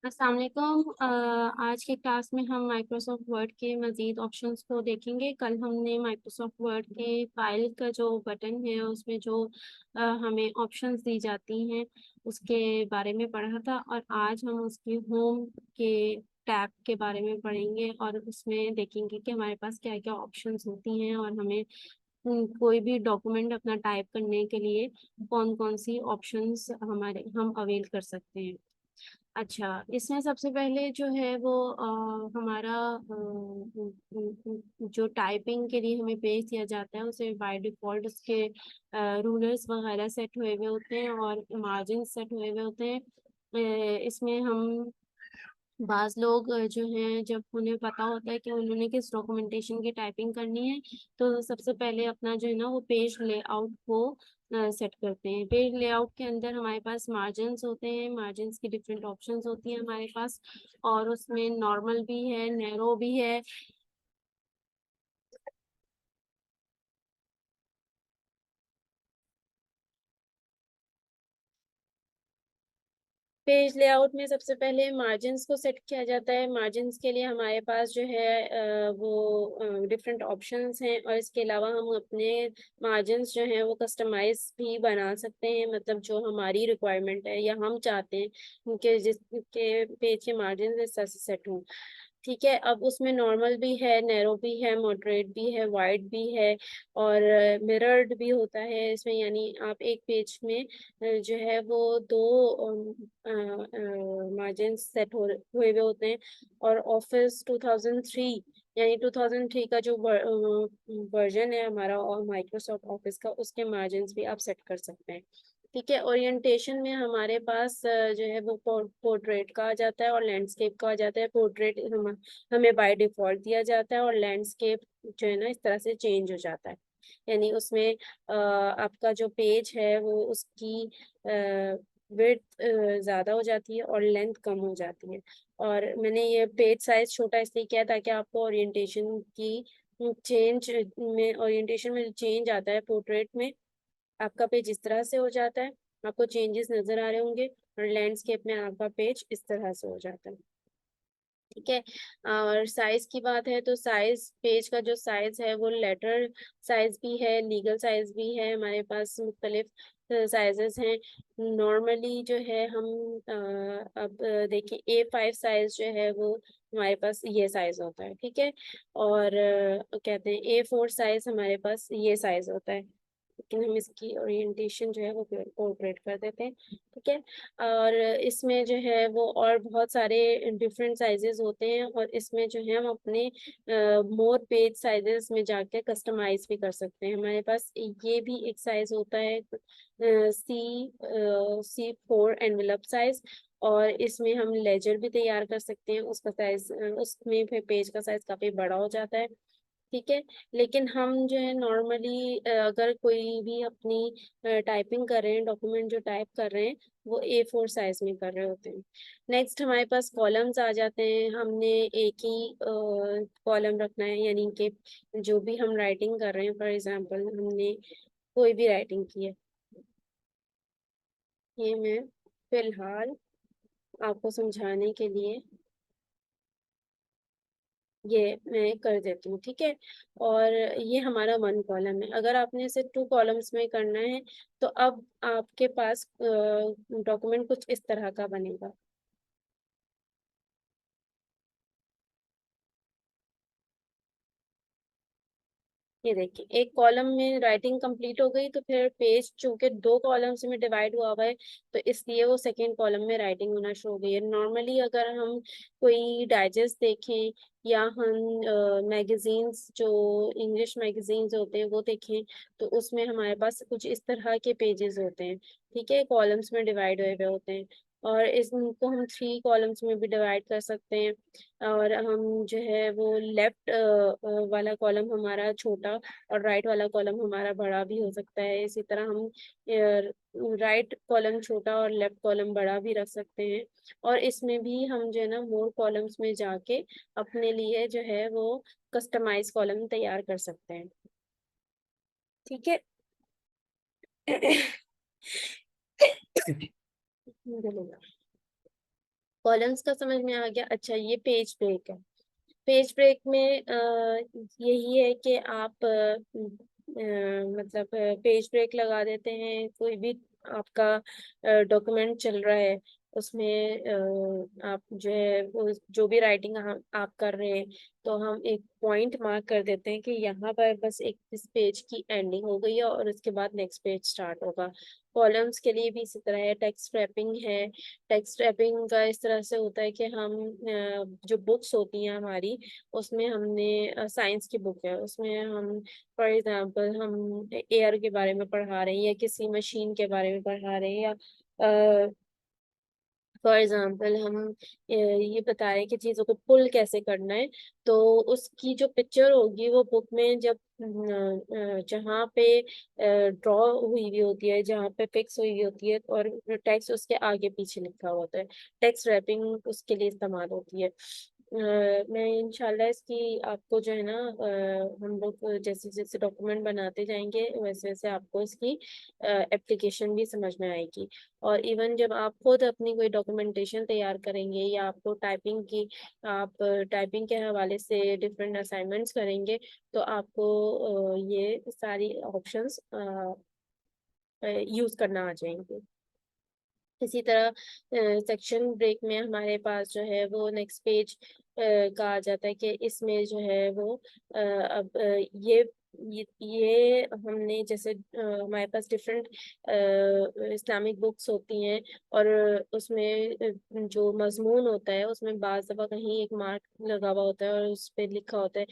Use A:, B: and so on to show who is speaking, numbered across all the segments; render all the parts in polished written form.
A: अस्सलाम वालेकुम। आज के क्लास में हम माइक्रोसॉफ्ट वर्ड के मज़ीद ऑप्शंस को देखेंगे। कल हमने माइक्रोसॉफ्ट वर्ड के फाइल का जो बटन है उसमें जो हमें ऑप्शंस दी जाती हैं उसके बारे में पढ़ा था, और आज हम उसके होम के टैब के बारे में पढ़ेंगे और उसमें देखेंगे कि हमारे पास क्या क्या ऑप्शंस होती हैं और हमें कोई भी डॉक्यूमेंट अपना टाइप करने के लिए कौन कौन सी ऑप्शंस हम अवेल कर सकते हैं। अच्छा, इसमें सबसे पहले जो है वो हमारा जो टाइपिंग के लिए हमें पेज दिया जाता है उसे बाय डिफ़ॉल्ट उसके रूलर्स वगैरह सेट हुए हुए होते हैं और मार्जिन सेट हुए हुए होते हैं। इसमें हम बाज़ लोग जो हैं जब उन्हें पता होता है कि उन्होंने किस डॉक्यूमेंटेशन की टाइपिंग करनी है, तो सबसे पहले अपना जो है ना वो पेज लेआउट को सेट करते हैं। पेज लेआउट के अंदर हमारे पास मार्जिन्स होते हैं, मार्जिन्स की डिफरेंट ऑप्शंस होती हैं हमारे पास, और उसमें नॉर्मल भी है, नैरो भी है। पेज लेआउट में सबसे पहले मार्जिन्स को सेट किया जाता है। मार्जिन्स के लिए हमारे पास जो है वो डिफरेंट ऑप्शंस हैं, और इसके अलावा हम अपने मार्जिन्स जो हैं वो कस्टमाइज भी बना सकते हैं, मतलब जो हमारी रिक्वायरमेंट है या हम चाहते हैं कि जिसके पेज के मार्जिन इस तरह से सेट हों। ठीक है, अब उसमें नॉर्मल भी है, नैरो भी है, मॉडरेट भी है, वाइड भी है, और मिरर्ड भी होता है इसमें, यानी आप एक पेज में जो है वो दो मार्जिन सेट हुए हुए होते हैं। और ऑफिस 2003 यानी 2003 का जो वर्जन है हमारा और माइक्रोसॉफ्ट ऑफिस का, उसके मार्जिन भी आप सेट कर सकते हैं। ठीक है, ओरिएंटेशन में हमारे पास जो है वो पोर्ट्रेट का आ जाता है और लैंडस्केप का आ जाता है। पोर्ट्रेट हमें बाय डिफॉल्ट दिया जाता है, और लैंडस्केप जो है ना इस तरह से चेंज हो जाता है, यानी उसमें आपका जो पेज है वो उसकी विड्थ ज़्यादा हो जाती है और लेंथ कम हो जाती है। और मैंने ये पेज साइज छोटा इसलिए किया ताकि आपको ओरिएंटेशन की चेंज में ओरिएंटेशन में चेंज आता है पोर्ट्रेट में, आपका पेज इस तरह से हो जाता है, आपको चेंजेस नज़र आ रहे होंगे, और लैंडस्केप में आपका पेज इस तरह से हो जाता है। ठीक है, और साइज की बात है तो साइज पेज का जो साइज है वो लेटर साइज भी है, लीगल साइज भी है, हमारे पास मुख्तलिफ साइजेस हैं। नॉर्मली जो है हम अब देखिए A5 साइज जो है वो हमारे पास ये साइज होता है। ठीक है, और कहते हैं A4 साइज हमारे पास ये साइज होता है, लेकिन हम इसकी ओरिएंटेशन जो है वो पोर्ट्रेट कर देते हैं। ठीक है, और इसमें जो है वो और बहुत सारे डिफरेंट साइजेस होते हैं, और इसमें जो है हम अपने मोर पेज साइजेस में जाके कस्टमाइज भी कर सकते हैं। हमारे पास ये भी एक साइज होता है C4 एनवेलप साइज, और इसमें हम लेजर भी तैयार कर सकते हैं। उसका साइज उसमें फिर पेज का साइज काफ़ी बड़ा हो जाता है। ठीक है, लेकिन हम जो है नॉर्मली अगर कोई भी अपनी टाइपिंग कर रहे हैं, डॉक्यूमेंट जो टाइप कर रहे हैं वो A4 साइज में कर रहे होते हैं। नेक्स्ट हमारे पास कॉलम्स आ जाते हैं। हमने एक ही कॉलम रखना है, यानी कि जो भी हम राइटिंग कर रहे हैं, फॉर एग्जांपल हमने कोई भी राइटिंग की है, ये मैं फिलहाल आपको समझाने के लिए ये मैं कर देती हूँ। ठीक है, और ये हमारा 1 कॉलम है। अगर आपने इसे 2 कॉलम्स में करना है तो अब आपके पास डॉक्यूमेंट कुछ इस तरह का बनेगा। ये देखिए, एक कॉलम में राइटिंग कंप्लीट हो गई, तो फिर पेज चूंकि 2 कॉलम्स में डिवाइड हुआ हुआ है, तो इसलिए वो सेकेंड कॉलम में राइटिंग होना शुरू हो गई है। नॉर्मली अगर हम कोई डाइजेस्ट देखें या हम मैगजीन्स जो इंग्लिश मैगजीन्स होते हैं वो देखें, तो उसमें हमारे पास कुछ इस तरह के पेजेस होते हैं। ठीक है, कॉलम्स में डिवाइड हुए हुए होते हैं, और इसको हम 3 कॉलम्स में भी डिवाइड कर सकते हैं। और हम जो है वो लेफ्ट वाला कॉलम हमारा छोटा और राइट वाला कॉलम हमारा बड़ा भी हो सकता है। इसी तरह हम राइट कॉलम छोटा और लेफ्ट कॉलम बड़ा भी रख सकते हैं, और इसमें भी हम जो है ना मोर कॉलम्स में जाके अपने लिए जो है वो कस्टमाइज कॉलम तैयार कर सकते हैं। ठीक है। कॉलम्स का समझ में आ गया। अच्छा, ये पेज ब्रेक है। पेज ब्रेक में यही है कि आप मतलब पेज ब्रेक लगा देते हैं। कोई भी आपका डॉक्यूमेंट चल रहा है, उसमें आप जो है वो जो भी राइटिंग आप कर रहे हैं, तो हम एक पॉइंट मार्क कर देते हैं कि यहाँ पर बस एक इस पेज की एंडिंग हो गई है और उसके बाद नेक्स्ट पेज स्टार्ट होगा। कॉलम्स के लिए भी इसी तरह है। टेक्स्ट रैपिंग है। टेक्स्ट रैपिंग का इस तरह से होता है कि हम जो बुक्स होती हैं हमारी, उसमें हमने साइंस की बुक है, उसमें हम फॉर एग्जांपल हम एयर के बारे में पढ़ा रहे हैं या किसी मशीन के बारे में पढ़ा रहे हैं, या फॉर एग्जाम्पल हम ये बता रहे हैं कि चीज़ों को पुल कैसे करना है, तो उसकी जो पिक्चर होगी वो बुक में जब जहाँ पे ड्रॉ हुई हुई होती है, जहाँ पे फिक्स हुई हुई होती है, और टेक्स्ट उसके आगे पीछे लिखा होता है। टेक्स्ट रैपिंग उसके लिए इस्तेमाल होती है। मैं इंशाल्लाह इसकी आपको जो है ना हम लोग जैसे जैसे डॉक्यूमेंट बनाते जाएंगे वैसे वैसे आपको इसकी एप्लीकेशन भी समझ में आएगी। और इवन जब आप खुद अपनी कोई डॉक्यूमेंटेशन तैयार करेंगे या आपको आप टाइपिंग के हवाले से डिफरेंट असाइनमेंट्स करेंगे, तो आपको ये सारी ऑप्शंस यूज करना आ जाएंगे। इसी तरह सेक्शन ब्रेक में हमारे पास जो है वो नेक्स्ट पेज का आ जाता है कि इसमें जो है वो अब ये हमने जैसे हमारे पास डिफरेंट इस्लामिक बुक्स होती हैं, और उसमें जो मजमून होता है उसमें बाज़ दफ़ा कहीं एक मार्क लगा हुआ होता है और उस पे लिखा होता है,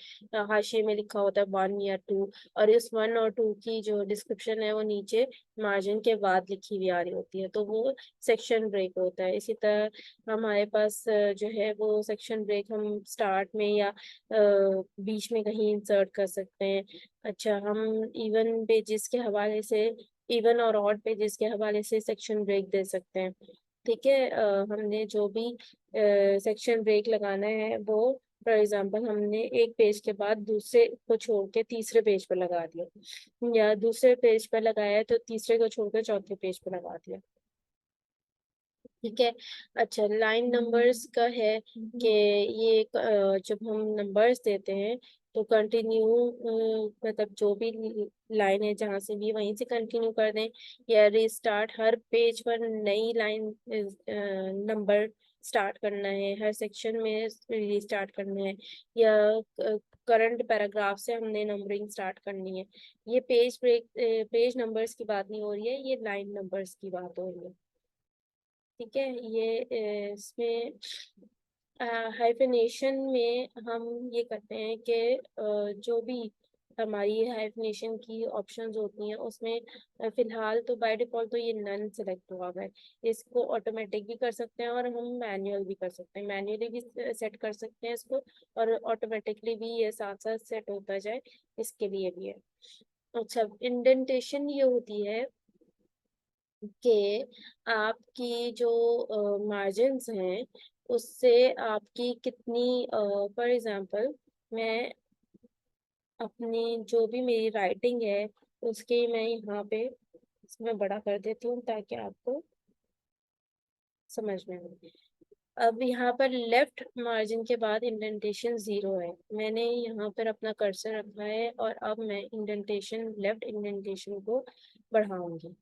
A: हाशिए में लिखा होता है 1 या 2, और इस 1 और 2 की जो डिस्क्रिप्शन है वो नीचे मार्जिन के बाद लिखी हुई आ रही होती है, तो वो सेक्शन ब्रेक होता है। इसी तरह हमारे पास जो है वो सेक्शन ब्रेक हम स्टार्ट में या बीच में कहीं इंसर्ट कर सकते हैं। अच्छा, हम इवन पेजेस के हवाले से, इवन और ऑड पेजेस के हवाले से सेक्शन ब्रेक दे सकते हैं। ठीक है। हमने जो भी सेक्शन ब्रेक लगाना है वो फॉर एग्जाम्पल हमने एक पेज के बाद दूसरे को छोड़ के तीसरे पेज पर लगा दिया, या दूसरे पेज पर लगाया है तो तीसरे को छोड़कर चौथे पेज पर लगा दिया। ठीक है। अच्छा, लाइन नंबर्स का है कि ये जब हम नंबर्स देते हैं तो कंटिन्यू मतलब जो भी लाइन है जहाँ से भी वहीं से कंटिन्यू कर दें, या रिस्टार्ट हर पेज पर नई लाइन नंबर स्टार्ट करना है, हर सेक्शन में रिस्टार्ट करना है, या करंट पैराग्राफ से हमने नंबरिंग स्टार्ट करनी है। ये पेज नंबर्स की बात नहीं हो रही है, ये लाइन नंबर्स की बात हो रही है। ठीक है। ये इसमें हाइफिनेशन में हम ये करते हैं कि जो भी हमारी हाइफिनेशन की ऑप्शंस होती हैं उसमें फिलहाल तो बाय डिफॉल्ट तो ये नन सेलेक्ट हुआ हुआ है। इसको ऑटोमेटिक भी कर सकते हैं और हम मैनुअल भी कर सकते हैं, मैनुअली भी सेट कर सकते हैं इसको, और ऑटोमेटिकली भी ये साथ साथ सेट होता जाए, इसके लिए भी है। अच्छा, इंडेंटेशन ये होती है कि आपकी जो मार्जिन्स हैं उससे आपकी कितनी फॉर एग्जांपल मैं अपनी जो भी मेरी राइटिंग है उसके मैं यहाँ पे इसमें बड़ा कर देती हूँ ताकि आपको समझ में आए। अब यहाँ पर लेफ्ट मार्जिन के बाद इंडेंटेशन 0 है, मैंने यहाँ पर अपना कर्सर रखा है और अब मैं इंडेंटेशन लेफ्ट इंडेंटेशन को बढ़ाऊंगी।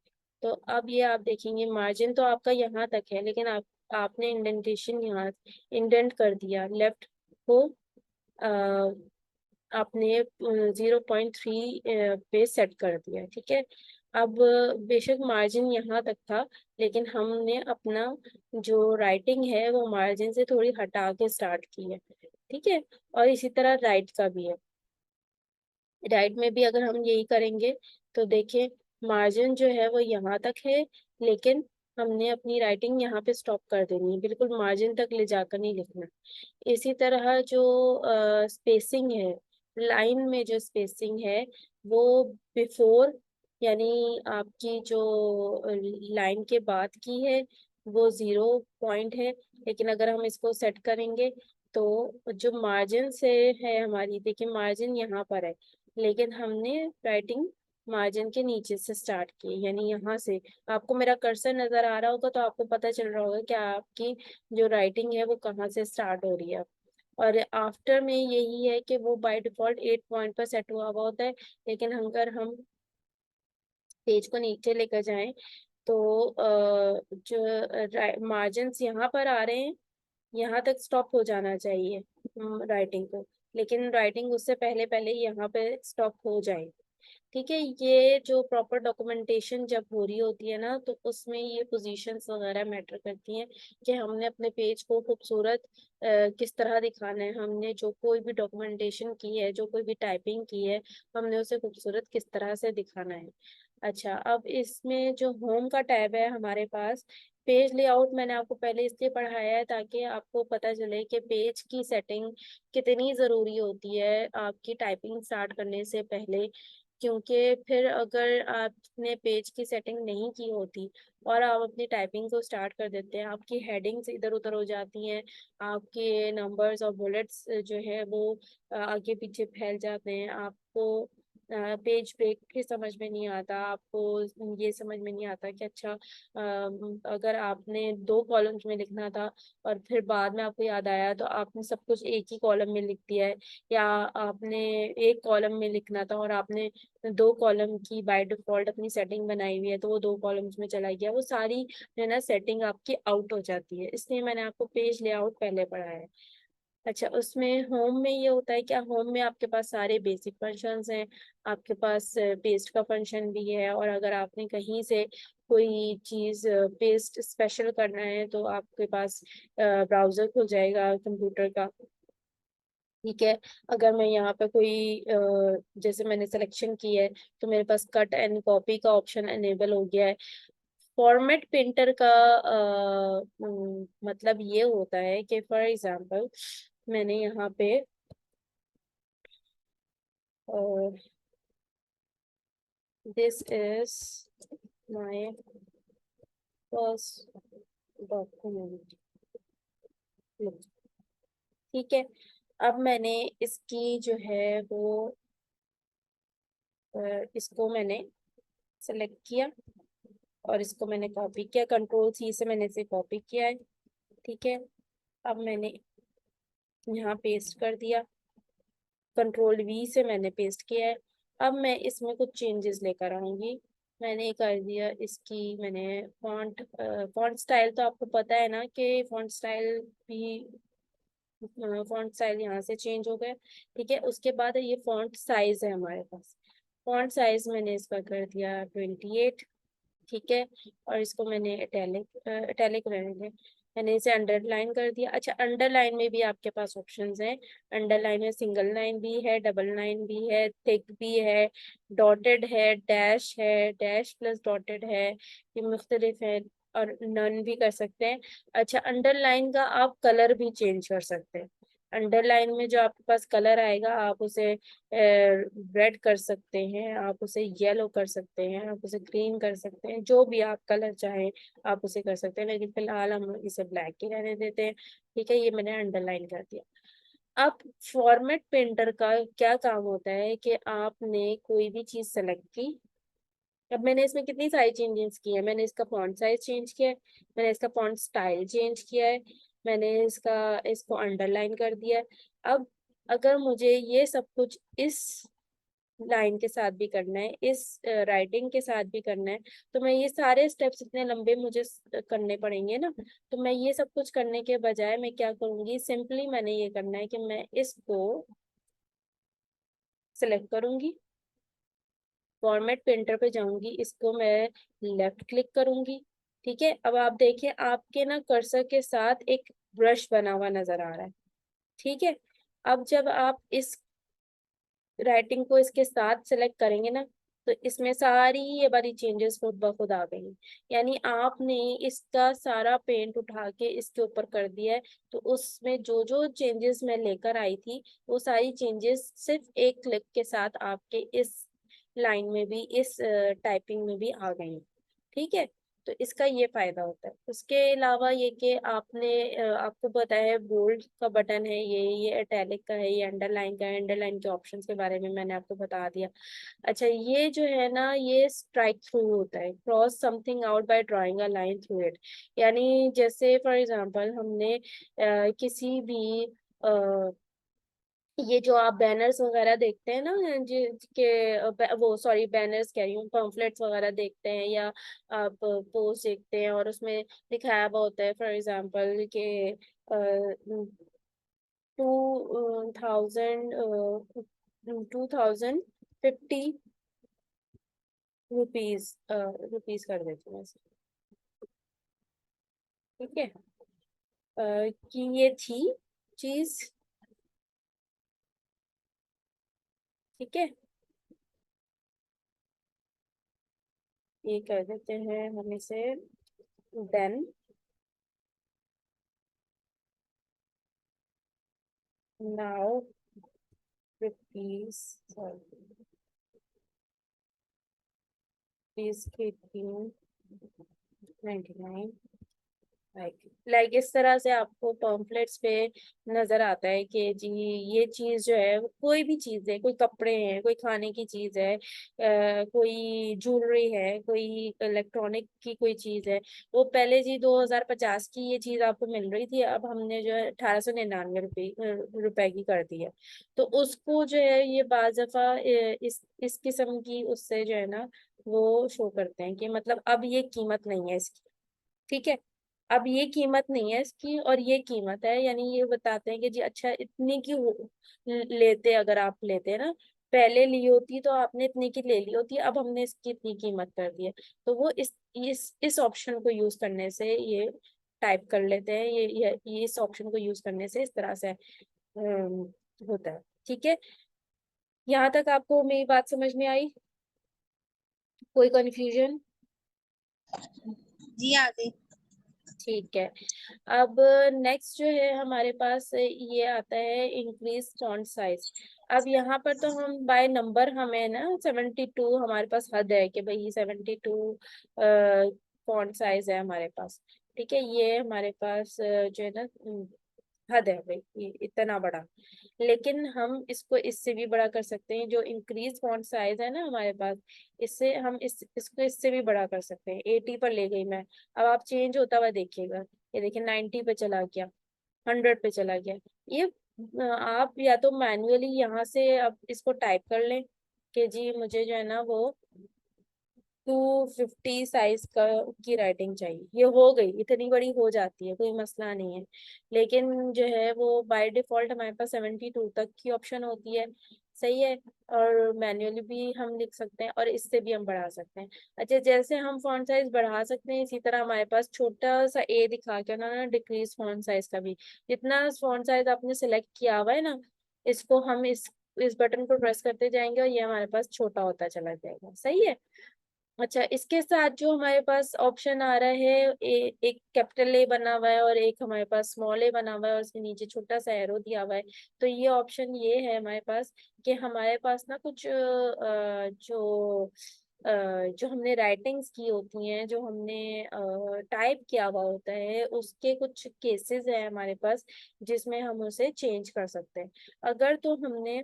A: तो अब ये आप देखेंगे मार्जिन तो आपका यहाँ तक है, लेकिन आपने इंडेंटेशन यहाँ इंडेंट कर दिया लेफ्ट को, आपने 0.3 पे सेट कर दिया। ठीक है। अब बेशक मार्जिन यहाँ तक था, लेकिन हमने अपना जो राइटिंग है वो मार्जिन से थोड़ी हटा के स्टार्ट की है। ठीक है। और इसी तरह राइट का भी है। राइट में भी अगर हम यही करेंगे तो देखें मार्जिन जो है वो यहाँ तक है, लेकिन हमने अपनी राइटिंग यहाँ पे स्टॉप कर देनी है, बिल्कुल मार्जिन तक ले जाकर नहीं लिखना। इसी तरह जो स्पेसिंग है, लाइन में जो स्पेसिंग है वो बिफोर, यानी आपकी जो लाइन के बाद की है वो 0 पॉइंट है, लेकिन अगर हम इसको सेट करेंगे तो जो मार्जिन से है हमारी, देखिए मार्जिन यहाँ पर है लेकिन हमने राइटिंग मार्जिन के नीचे से स्टार्ट किए, यानी यहाँ से आपको मेरा कर्सर नजर आ रहा होगा तो आपको पता चल रहा होगा कि आपकी जो राइटिंग है वो कहाँ से स्टार्ट हो रही है। और आफ्टर में यही है कि वो बाय डिफॉल्ट 8 पॉइंट पर सेट हुआ हुआ होता है, लेकिन अगर हम पेज को नीचे लेकर जाएं तो जो मार्जिन्स यहाँ पर आ रहे हैं, यहाँ तक स्टॉप हो जाना चाहिए राइटिंग को, लेकिन राइटिंग उससे पहले पहले यहाँ पे स्टॉप हो जाए। ठीक है, ये जो प्रॉपर डॉक्यूमेंटेशन जब हो रही होती है ना, तो उसमें ये पोजीशंस वगैरह मैटर करती हैं कि हमने अपने पेज को खूबसूरत किस तरह दिखाना है, हमने जो कोई भी डॉक्यूमेंटेशन की है, जो कोई भी टाइपिंग की है, हमने उसे खूबसूरत किस तरह से दिखाना है। अच्छा, अब इसमें जो होम का टैब है हमारे पास, पेज लेआउट मैंने आपको पहले इसलिए पढ़ाया है ताकि आपको पता चले कि पेज की सेटिंग कितनी ज़रूरी होती है आपकी टाइपिंग स्टार्ट करने से पहले, क्योंकि फिर अगर आपने पेज की सेटिंग नहीं की होती और आप अपनी टाइपिंग को स्टार्ट कर देते हैं, आपकी हेडिंग्स इधर उधर हो जाती हैं, आपके नंबर्स और बुलेट्स जो है वो आगे पीछे फैल जाते हैं, आपको पेज ब्रेक भी समझ में नहीं आता, आपको ये समझ में नहीं आता कि अच्छा अगर आपने 2 कॉलम्स में लिखना था और फिर बाद में आपको याद आया तो आपने सब कुछ एक ही कॉलम में लिख दिया है, या आपने एक कॉलम में लिखना था और आपने 2 कॉलम की बाय डिफॉल्ट अपनी सेटिंग बनाई हुई है तो वो 2 कॉलम्स में चला गया, वो सारी जो है ना सेटिंग आपकी आउट हो जाती है, इसलिए मैंने आपको पेज लेआउट पहले पढ़ाया है। अच्छा, उसमें होम में ये होता है क्या, होम में आपके पास सारे बेसिक फंक्शंस हैं, आपके पास पेस्ट का फंक्शन भी है, और अगर आपने कहीं से कोई चीज़ पेस्ट स्पेशल करना है तो आपके पास ब्राउज़र खुल जाएगा कंप्यूटर का। ठीक है, अगर मैं यहाँ पे कोई जैसे मैंने सिलेक्शन की है तो मेरे पास कट एंड कॉपी का ऑप्शन एनेबल हो गया है। फॉर्मेट प्रिंटर का मतलब ये होता है कि फॉर एग्जांपल मैंने यहाँ पे this is my first document, ठीक है। अब मैंने इसकी जो है वो इसको मैंने सेलेक्ट किया और इसको मैंने कॉपी किया, कंट्रोल सी से मैंने इसे कॉपी किया है। ठीक है, अब मैंने यहाँ पेस्ट कर दिया, कंट्रोल वी से मैंने पेस्ट किया है। अब मैं इसमें कुछ चेंजेस लेकर आऊंगी। मैंने कर दिया इसकी, मैंने फॉन्ट स्टाइल, तो आपको पता है ना कि फॉन्ट स्टाइल भी, फॉन्ट स्टाइल यहाँ से चेंज हो गया। ठीक है, उसके बाद ये फॉन्ट साइज है हमारे पास, फॉन्ट साइज मैंने इसका कर दिया 28। ठीक है, और इसको मैंने इटैलिक रहने दें, मैंने इसे अंडरलाइन कर दिया। अच्छा, अंडरलाइन में भी आपके पास ऑप्शंस हैं, अंडरलाइन में सिंगल लाइन भी है, डबल लाइन भी है, थिक भी है, डॉटेड है, डैश प्लस डॉटेड है, ये मुख्तलिफ है, और नन भी कर सकते हैं। अच्छा, अंडरलाइन का आप कलर भी चेंज कर सकते हैं, अंडरलाइन में जो आपके पास कलर आएगा आप उसे रेड कर सकते हैं, आप उसे येलो कर सकते हैं, आप उसे ग्रीन कर सकते हैं, जो भी आप कलर चाहें आप उसे कर सकते हैं, लेकिन फिलहाल हम इसे ब्लैक ही रहने देते हैं। ठीक है, ये मैंने अंडरलाइन कर दिया। अब फॉर्मेट पेंटर का क्या काम होता है कि आपने कोई भी चीज सेलेक्ट की, अब मैंने इसमें कितनी सारी चेंजेस की है, मैंने इसका फॉन्ट साइज चेंज किया है, मैंने इसका फॉन्ट स्टाइल चेंज किया है, मैंने इसको अंडरलाइन कर दिया है। अब अगर मुझे ये सब कुछ इस लाइन के साथ भी करना है, इस राइटिंग के साथ भी करना है, तो मैं ये सारे स्टेप्स इतने लंबे मुझे करने पड़ेंगे ना, तो मैं ये सब कुछ करने के बजाय मैं क्या करूंगी, सिंपली मैंने ये करना है कि मैं इसको सिलेक्ट करूंगी, फॉर्मेट प्रिंटर पे जाऊंगी, इसको मैं लेफ्ट क्लिक करूंगी। ठीक है, अब आप देखिए आपके ना कर्सर के साथ एक ब्रश बना हुआ नजर आ रहा है। ठीक है, अब जब आप इस राइटिंग को इसके साथ सेलेक्ट करेंगे ना, तो इसमें सारी ये वाली चेंजेस खुद ब खुद आ गई, यानी आपने इसका सारा पेंट उठा के इसके ऊपर कर दिया है, तो उसमें जो जो चेंजेस मैं लेकर आई थी वो सारी चेंजेस सिर्फ एक क्लिक के साथ आपके इस लाइन में भी, इस टाइपिंग में भी आ गई। ठीक है, तो इसका ये फायदा होता है। उसके अलावा ये कि आपको पता है बोल्ड का बटन है, ये इटैलिक का है, ये अंडरलाइन का है। अंडरलाइन के ऑप्शंस के बारे में मैंने आपको बता दिया। अच्छा, ये जो है ना, ये स्ट्राइक थ्रू होता है, cross something out by drawing a line through it. यानी जैसे फॉर एग्जांपल हमने किसी भी ये जो आप बैनर्स वगैरह देखते हैं ना, वो सॉरी बैनर्स कह रही हूँ, पम्फलेट्स वगैरह देखते हैं, या आप पोस्ट देखते हैं और उसमें दिखाया हुआ होता है फॉर एग्जांपल के 2000 2050 रुपीज कर देती हूँ ऐसे। ठीक है। कि ये थी चीज। ठीक है, ये कर देते हैं हम इसे। Then now rupees, rupees 1899। Like इस तरह से आपको पम्फलेट्स पे नजर आता है कि जी ये चीज जो है, कोई भी चीज है, कोई कपड़े हैं, कोई खाने की चीज है, कोई ज्वेलरी है, कोई इलेक्ट्रॉनिक की कोई चीज है, वो पहले जी 2050 की ये चीज आपको मिल रही थी, अब हमने जो है 1899 रुपए की कर दी है। तो उसको जो है ये बाज दफा इस किस्म की उससे जो है ना, वो शो करते हैं कि मतलब अब ये कीमत नहीं है इसकी। ठीक है, अब ये कीमत नहीं है इसकी और ये कीमत है, यानी ये बताते हैं कि जी अच्छा इतने की लेते, अगर आप लेते हैं ना, पहले ली होती तो आपने इतने की ले ली होती, अब हमने इसकी इतनी कीमत कर दी है। तो वो इस ऑप्शन को यूज करने से ये टाइप कर लेते हैं, ये इस ऑप्शन को यूज करने से इस तरह से होता है। ठीक है, यहाँ तक आपको मेरी बात समझ में आई? कोई कंफ्यूजन?
B: जी आगे।
A: ठीक है। अब नेक्स्ट जो है हमारे पास ये आता है इंक्रीज फॉन्ट साइज। अब यहाँ पर तो हम बाय नंबर, हमें ना 72 हमारे पास हद है कि भाई 72 फॉन्ट साइज है हमारे पास। ठीक है, ये हमारे पास जो है ना हद है भाई, ये इतना बड़ा। लेकिन हम इसको इससे भी बड़ा कर सकते हैं, जो इंक्रीज फॉन्ट साइज है ना हमारे पास, इससे हम इसको इससे भी बड़ा कर सकते हैं। 80 पर ले गई मैं, अब आप चेंज होता हुआ देखिएगा, ये देखिए 90 पे चला गया, 100 पे चला गया। ये आप या तो मैन्युअली यहाँ से अब इसको टाइप कर लें कि जी मुझे जो है ना वो 250 साइज का की राइटिंग चाहिए, ये हो गई, इतनी बड़ी हो जाती है, कोई मसला नहीं है। लेकिन जो है वो बाय डिफॉल्ट हमारे पास 72 तक की ऑप्शन होती है। सही है। और मैन्युअली भी हम लिख सकते हैं और इससे भी हम बढ़ा सकते हैं। अच्छा, जैसे हम फॉन्ट साइज बढ़ा सकते हैं, इसी तरह हमारे पास छोटा सा ए दिखा के ना डिक्रीज फॉन्ट साइज का भी, जितना फॉन्ट साइज आपने सिलेक्ट किया हुआ है ना, इसको हम इस बटन को प्रेस करते जाएंगे और ये हमारे पास छोटा होता चला जाएगा। सही है। अच्छा, इसके साथ जो हमारे पास ऑप्शन आ रहा है, एक कैपिटल ए बना हुआ है और एक हमारे पास स्मॉल ए बना हुआ है और उसके नीचे छोटा सा एरो दिया हुआ है। तो ये ऑप्शन ये है हमारे पास कि हमारे पास ना कुछ जो हमने राइटिंग्स की होती हैं, जो हमने टाइप किया हुआ होता है, उसके कुछ केसेस है हमारे पास जिसमें हम उसे चेंज कर सकते हैं। अगर तो हमने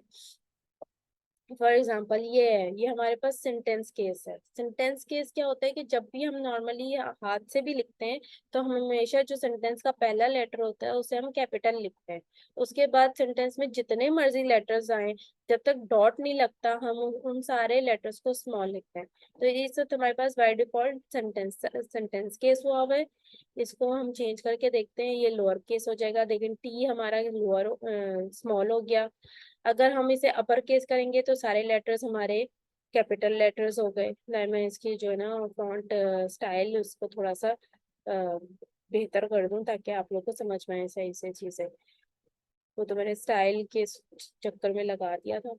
A: फॉर एग्जाम्पल ये हमारे पास सेंटेंस केस है। सेंटेंस केस क्या होता है कि जब भी हम नॉर्मली हाथ से भी लिखते हैं, तो हम हमेशा जो सेंटेंस का पहला लेटर होता है उसे हम कैपिटल लिखते हैं। उसके बाद सेंटेंस में जितने मर्जी लेटर्स आए, जब तक डॉट नहीं लगता, हम उन सारे लेटर्स को स्मॉल लिखते हैं। तो ये सब हमारे पास बाय डिफॉल्ट सेंटेंस केस हुआ हुआ है। इसको हम चेंज करके देखते हैं, ये लोअर केस हो जाएगा, लेकिन टी हमारा लोअर स्मॉल हो गया। अगर हम इसे अपर केस करेंगे तो सारे लेटर्स हमारे कैपिटल लेटर्स हो गए। मैं इसकी जो है ना फॉन्ट स्टाइल उसको थोड़ा सा बेहतर कर दूं ताकि आप लोग को समझ में आए सही से चीजें। वो तो मैंने स्टाइल के चक्कर में लगा दिया था।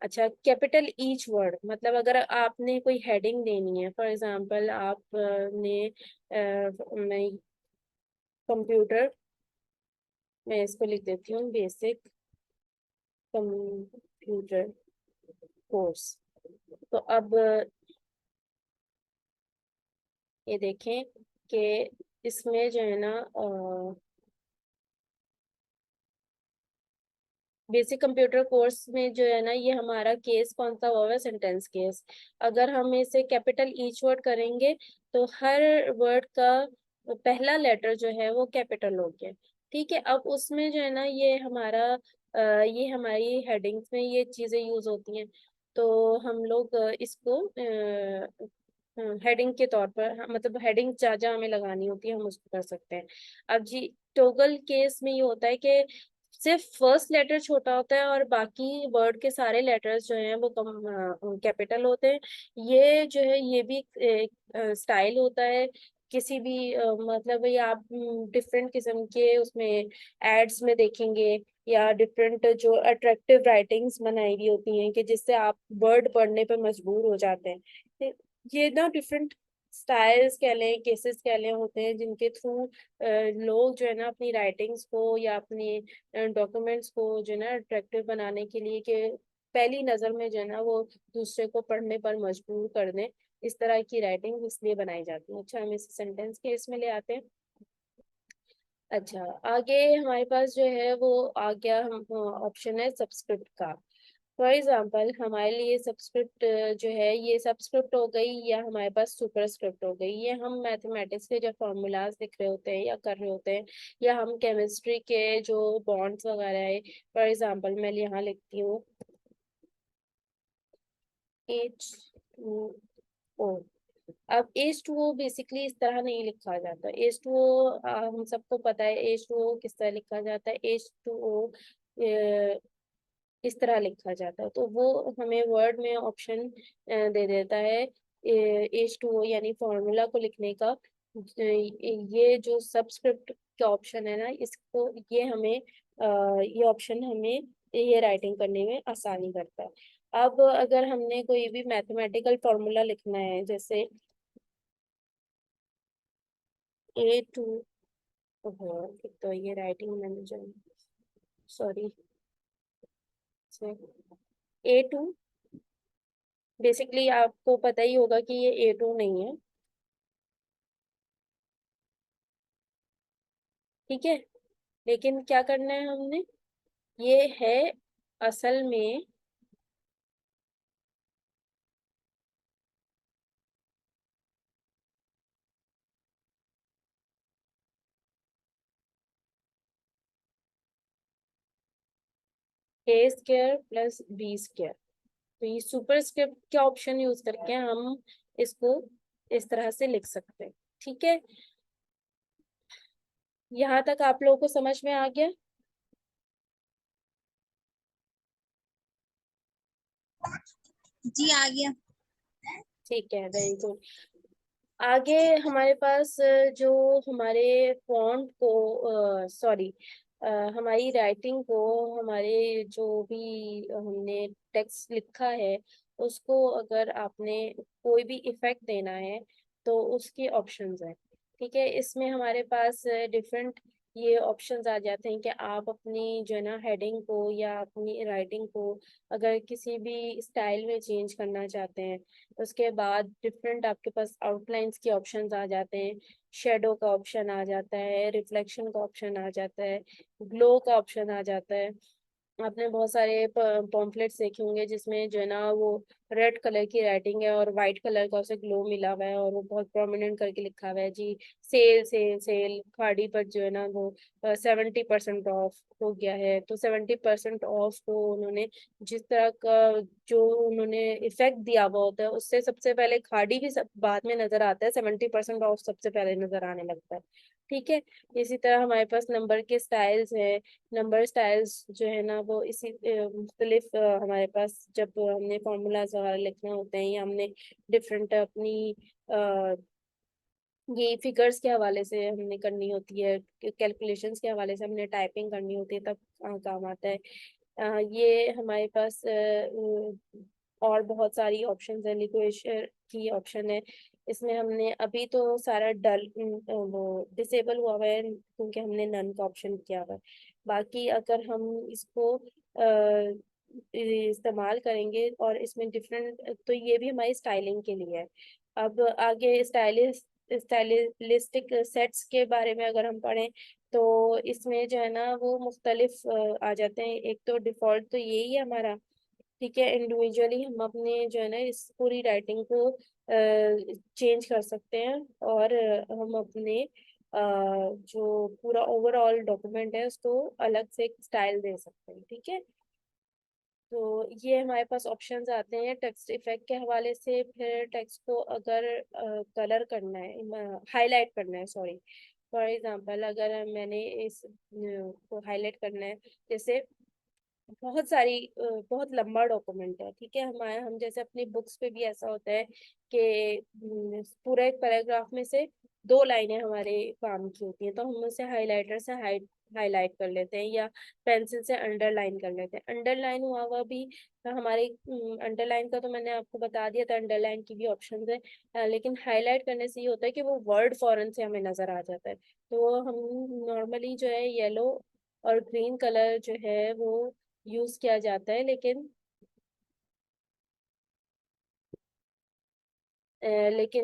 A: अच्छा, कैपिटल ईच वर्ड मतलब अगर आपने कोई हेडिंग देनी है, फॉर एग्जांपल आपने मैं कंप्यूटर, मैं इसको लिख देती हूँ बेसिक कंप्यूटर कोर्स। तो अब ये देखें कि इसमें जो है ना बेसिक कंप्यूटर कोर्स में जो है ना, ये हमारा केस कौन सा हुआ है, सेंटेंस केस। अगर हम इसे कैपिटल ईच वर्ड करेंगे तो हर वर्ड का पहला लेटर जो है वो कैपिटल हो गया। ठीक है, अब उसमें जो है ना ये हमारी हेडिंग्स में ये चीजें यूज होती हैं। तो हम लोग इसको हेडिंग के तौर पर मतलब हेडिंग जहाँ जहाँ हमें लगानी होती है हम उसको कर सकते हैं। अब जी टोगल केस में ये होता है कि सिर्फ फर्स्ट लेटर छोटा होता है और बाकी वर्ड के सारे लेटर्स जो हैं वो कम कैपिटल होते हैं। ये जो है ये भी एक स्टाइल होता है किसी भी मतलब ये आप डिफरेंट किस्म के उसमें एड्स में देखेंगे, या डिफरेंट जो अट्रैक्टिव राइटिंग्स बनाई हुई होती हैं कि जिससे आप वर्ड पढ़ने पर मजबूर हो जाते हैं। ये ना डिफरेंट स्टाइल्स कह लें, केसेस कह लें, होते हैं जिनके थ्रू लोग जो है ना अपनी राइटिंग्स को या अपनी डॉक्यूमेंट्स को जो है ना अट्रैक्टिव बनाने के लिए कि पहली नजर में जो है ना वो दूसरे को पढ़ने पर मजबूर कर दें, इस तरह की राइटिंग इसलिए बनाई जाती है। अच्छा, हम इस सेंटेंस के इसमें ले आते हैं। अच्छा, आगे हमारे पास जो है वो आ गया हम ऑप्शन है सब्सक्रिप्ट का। फॉर एग्जाम्पल हमारे लिए सब्सक्रिप्ट जो है ये सब्सक्रिप्ट हो गई या हमारे पास सुपरस्क्रिप्ट हो गई। ये हम मैथमेटिक्स के जो फॉर्मूलाज लिख रहे होते हैं या कर रहे होते हैं, या हम केमिस्ट्री के जो बॉन्ड्स वगैरह है, फॉर एग्जाम्पल मैं यहाँ लिखती हूँ H2O। अब H2O बेसिकली इस तरह नहीं लिखा जाता। H2O हम सबको पता है H2O किस तरह लिखा जाता है। H2O इस तरह लिखा जाता है, तो वो हमें वर्ड में ऑप्शन दे देता है H2O यानी फॉर्मूला को लिखने का। ये जो सब्सक्रिप्ट का ऑप्शन है ना, इसको ये ऑप्शन हमें ये राइटिंग करने में आसानी करता है। अब अगर हमने कोई भी मैथमेटिकल फॉर्मूला लिखना है, जैसे A2, तो ये राइटिंग मैंने जो सॉरी A2, बेसिकली आपको पता ही होगा कि ये A2 नहीं है। ठीक है, लेकिन क्या करना है हमने, ये है असल में A² प्लस B²। तो ये सुपर स्क्रिप्ट के ऑप्शन यूज करके हम इसको इस तरह से लिख सकते हैं। ठीक है, यहाँ तक आप लोगों को समझ में आ गया।
B: जी आ गया।
A: ठीक है, वेरी गुड। आगे हमारे पास जो हमारे फॉन्ट को सॉरी हमारी राइटिंग को, हमारे जो भी हमने टेक्स्ट लिखा है उसको अगर आपने कोई भी इफेक्ट देना है तो उसके ऑप्शंस हैं। ठीक है, इसमें हमारे पास डिफरेंट ये ऑप्शंस आ जाते हैं कि आप अपनी जो है ना हेडिंग को या अपनी राइटिंग को अगर किसी भी स्टाइल में चेंज करना चाहते हैं, उसके बाद डिफरेंट आपके पास आउटलाइंस के ऑप्शंस आ जाते हैं, शेडो का ऑप्शन आ जाता है, रिफ्लेक्शन का ऑप्शन आ जाता है, ग्लो का ऑप्शन आ जाता है। आपने बहुत सारे पॉम्फलेट्स देखे होंगे जिसमें जो है ना वो रेड कलर की राइटिंग है और वाइट कलर का उसे ग्लो मिला हुआ है और वो बहुत प्रोमिनेंट करके लिखा हुआ है जी, सेल सेल सेल खाड़ी पर जो है ना वो 70% ऑफ हो गया है। तो 70% ऑफ को उन्होंने जिस तरह का जो उन्होंने इफेक्ट दिया हुआ होता है उससे सबसे पहले खाड़ी भी सब बाद में नजर आता है, 70% ऑफ सबसे पहले नजर आने लगता है। ठीक है, इसी तरह हमारे पास नंबर के स्टाइल्स है। नंबर स्टाइल्स जो है ना वो इसी मुख्तलिफ हमारे पास जब हमने फॉर्मूलाज वगैरह लिखना होते हैं या हमने डिफरेंट अपनी ये फिगर्स के हवाले से हमने करनी होती है, कैलकुलेशंस के हवाले से हमने टाइपिंग करनी होती है, तब काम आता है। ये हमारे पास और बहुत सारी ऑप्शंस है, लिक्वेशन की ऑप्शन है। इसमें हमने अभी तो सारा वो डिसेबल हुआ हुआ है क्योंकि हमने नन का ऑप्शन किया हुआ है। बाकी अगर हम इसको इस्तेमाल करेंगे और इसमें डिफरेंट, तो ये भी हमारी स्टाइलिंग के लिए है। अब आगे स्टाइलिश स्टाइलिस्टिक सेट्स के बारे में अगर हम पढ़ें तो इसमें जो है ना वो मुख्तलिफ आ जाते हैं। एक तो डिफ़ॉल्ट तो यही है हमारा, ठीक है। इंडिविजुअली हम अपने जो है ना इस पूरी राइटिंग को चेंज कर सकते हैं, और हम अपने जो पूरा ओवरऑल डॉक्यूमेंट है उसको अलग से एक स्टाइल दे सकते हैं, ठीक है। तो ये हमारे पास ऑप्शंस आते हैं टेक्स्ट इफेक्ट के हवाले से। फिर टेक्स्ट को अगर कलर करना है, हाईलाइट करना है, सॉरी, फॉर एग्जांपल अगर मैंने इस को हाईलाइट करना है, जैसे बहुत सारी बहुत लंबा डॉक्यूमेंट है, ठीक है। हम जैसे अपनी बुक्स पे भी ऐसा होता है कि पूरे एक पैराग्राफ में से दो लाइनें हमारे काम की होती हैं, तो हम उसे हाइलाइटर से हाईलाइट कर लेते हैं या पेंसिल से अंडरलाइन कर लेते हैं। अंडरलाइन हुआ भी हमारे, अंडरलाइन का तो मैंने आपको बता दिया था, अंडरलाइन की भी ऑप्शन है। लेकिन हाईलाइट करने से ये होता है कि वो वर्ड फौरन से हमें नजर आ जाता है। तो हम नॉर्मली जो है येलो और ग्रीन कलर जो है वो यूज किया जाता है, लेकिन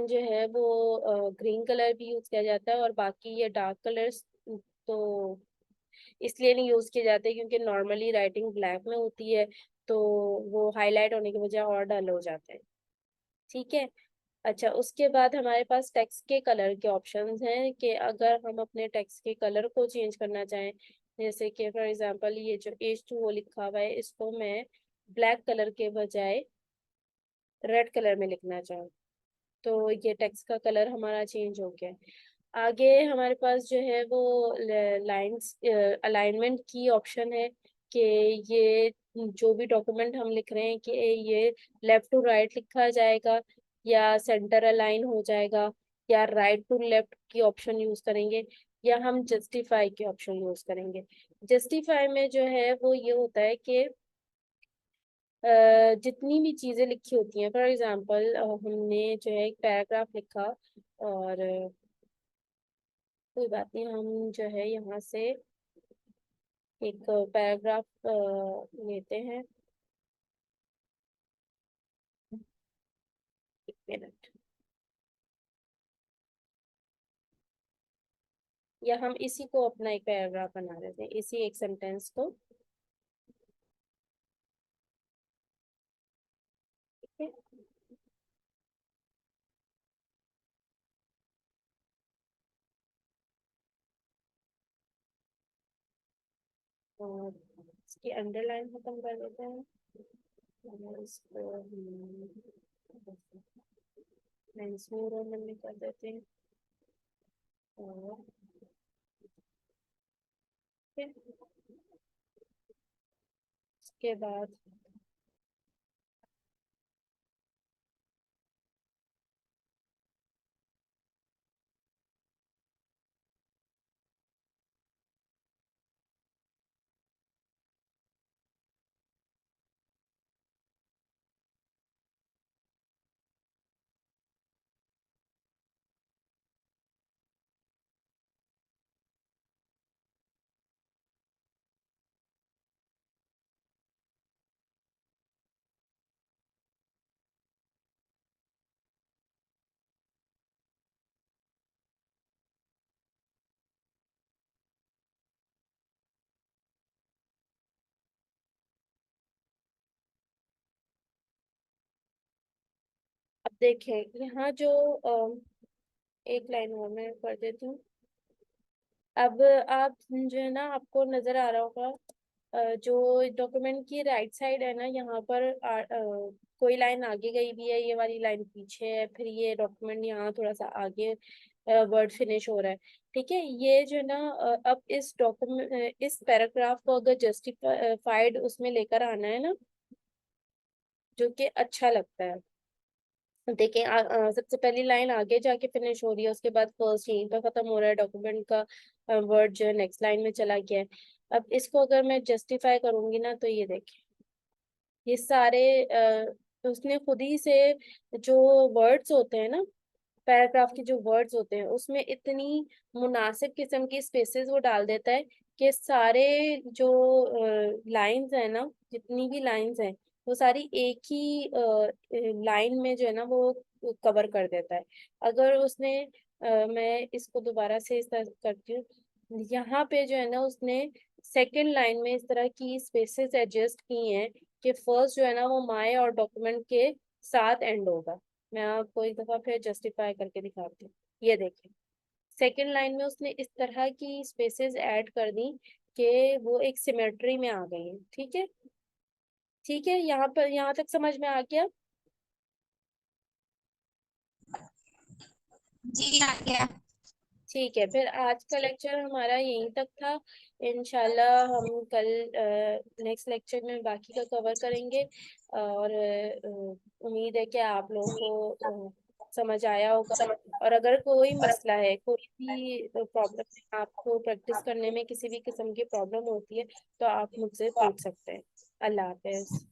A: जो है वो ग्रीन कलर भी यूज किया जाता है, और बाकी ये डार्क कलर्स तो इसलिए नहीं यूज किए जाते क्योंकि नॉर्मली राइटिंग ब्लैक में होती है, तो वो हाईलाइट होने की वजह और डल हो जाते हैं, ठीक है। अच्छा, उसके बाद हमारे पास टेक्स्ट के कलर के ऑप्शंस हैं कि अगर हम अपने टेक्स्ट के कलर को चेंज करना चाहें, जैसे कि फॉर एग्जांपल ये जो H2O लिखा हुआ है इसको मैं ब्लैक कलर के बजाय रेड कलर में लिखना चाहूँ, तो ये टेक्स्ट का कलर हमारा चेंज हो गया है। आगे हमारे पास जो है वो लाइंस अलाइनमेंट की ऑप्शन है कि ये जो भी डॉक्यूमेंट हम लिख रहे हैं कि ये लेफ्ट टू राइट लिखा जाएगा या सेंटर अलाइन हो जाएगा, या राइट टू लेफ्ट की ऑप्शन यूज करेंगे, या हम जस्टिफाई की ऑप्शन यूज करेंगे। जस्टिफाई में जो है वो ये होता है कि जितनी भी चीजें लिखी होती हैं, फॉर एग्जांपल हमने जो है एक पैराग्राफ लिखा, और कोई बात नहीं, हम जो है यहाँ से एक पैराग्राफ लेते हैं। एक मिनट, या हम इसी को अपना एक पैराग्राफ बना लेते हैं, इसी एक सेंटेंस को, ठीक है। और इसकी अंडरलाइन खत्म कर देते हैं, और इसको रोमन में कर देते हैं, और फिर उसके बाद अब देखें यहाँ जो एक लाइन और मैं कर देती हूँ। अब आप जो है ना, आपको नजर आ रहा होगा जो डॉक्यूमेंट की राइट साइड है ना, यहाँ पर कोई लाइन आगे गई भी है, ये वाली लाइन पीछे है, फिर ये डॉक्यूमेंट यहाँ थोड़ा सा आगे वर्ड फिनिश हो रहा है, ठीक है। ये जो है ना अब इस डॉक्यूमेंट इस पैराग्राफ को अगर जस्टिफाइड उसमें लेकर आना है ना, जो कि अच्छा लगता है। देखें सबसे पहली लाइन आगे जाके फिनिश हो रही है, उसके बाद फर्स्ट यहीं पर खत्म हो रहा है, डॉक्यूमेंट का वर्ड जो है नेक्स्ट लाइन में चला गया है। अब इसको अगर मैं जस्टिफाई करूंगी ना, तो ये देखें, ये सारे उसने खुद ही से जो वर्ड्स होते हैं ना, पैराग्राफ के जो वर्ड्स होते हैं उसमें इतनी मुनासिब किस्म की स्पेसेस वो डाल देता है कि सारे जो लाइंस है ना, जितनी भी लाइंस हैं वो सारी एक ही लाइन में जो है ना वो कवर कर देता है। अगर उसने मैं इसको दोबारा से इस तरह करती हूँ। यहाँ पे जो है ना उसने सेकंड लाइन में इस तरह की स्पेसेस एडजस्ट की हैं कि फर्स्ट जो है ना वो माय और डॉक्यूमेंट के साथ एंड होगा। मैं आपको एक दफा फिर जस्टिफाई करके दिखाती हूँ। ये देखिए, सेकंड लाइन में उसने इस तरह की स्पेसेस ऐड कर दी कि वो एक सिमेट्री में आ गई है। ठीक है, ठीक है, यहाँ पर यहाँ तक समझ में आ गया।
B: जी आ गया।
A: ठीक है, फिर आज का लेक्चर हमारा यहीं तक था। इंशाल्लाह हम कल नेक्स्ट लेक्चर में बाकी का कवर करेंगे। और उम्मीद है कि आप लोगों को समझ आया होगा। और अगर कोई मसला है, कोई भी प्रॉब्लम, आपको प्रैक्टिस करने में किसी भी किस्म की प्रॉब्लम होती है तो आप मुझसे पूछ सकते हैं। अल्लाह हाफिज।